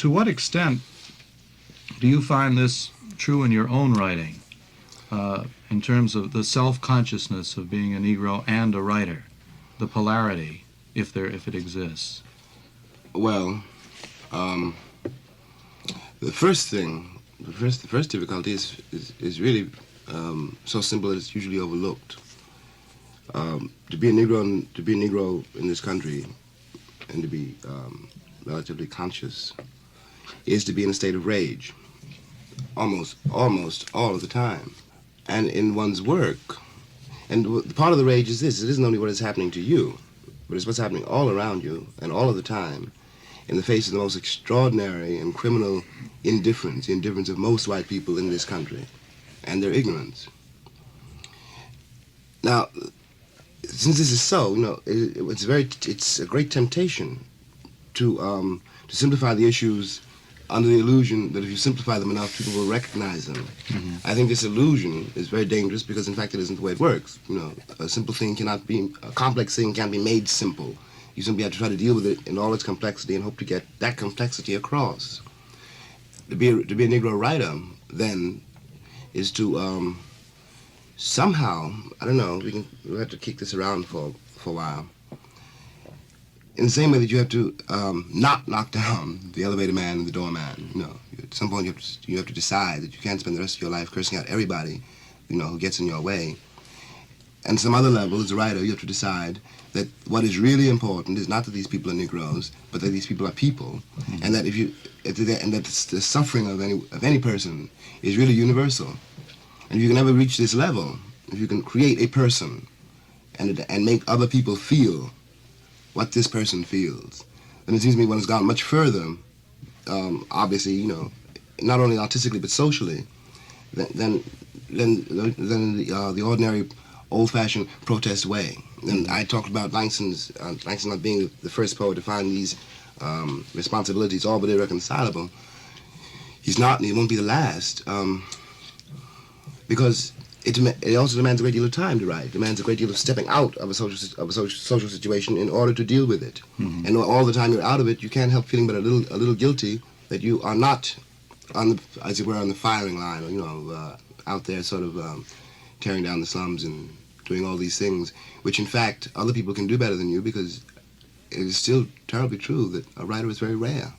To what extent do you find this true in your own writing, in terms of the self-consciousness of being a Negro and a writer, the polarity, if it exists? Well, the first difficulty is really so simple that it's usually overlooked. To be a Negro in this country, and to be relatively conscious, is to be in a state of rage, almost all of the time, and in one's work. And part of the rage is this: it isn't only what is happening to you, but it's what's happening all around you and all of the time, in the face of the most extraordinary and criminal indifference, the indifference of most white people in this country, and their ignorance. Now, since this is so, it's a great temptation to simplify the issues under the illusion that if you simplify them enough, people will recognize them. Mm-hmm. I think this illusion is very dangerous because, in fact, it isn't the way it works. A complex thing can't be made simple. You simply have to try to deal with it in all its complexity and hope to get that complexity across. To be a Negro writer, then, is to somehow, I don't know, we'll have to kick this around for a while. In the same way that you have to not knock down the elevator man and the doorman. At some point you have to decide that you can't spend the rest of your life cursing out everybody, who gets in your way. And some other level, as a writer, you have to decide that what is really important is not that these people are Negroes, but that these people are people, mm-hmm. and that the suffering of any person is really universal. And if you can ever reach this level, if you can create a person and make other people feel what this person feels, then it seems to me one has gone much further, obviously, not only artistically but socially, than the ordinary old-fashioned protest way. And I talked about Langston not being the first poet to find these responsibilities all but irreconcilable. He's not, and he won't be the last, because it also demands a great deal of time to write. It demands a great deal of stepping out of a social situation in order to deal with it. Mm-hmm. And all the time you're out of it, you can't help feeling but a little guilty that you are not as it were, on the firing line, out there sort of tearing down the slums and doing all these things, which in fact other people can do better than you, because it is still terribly true that a writer is very rare.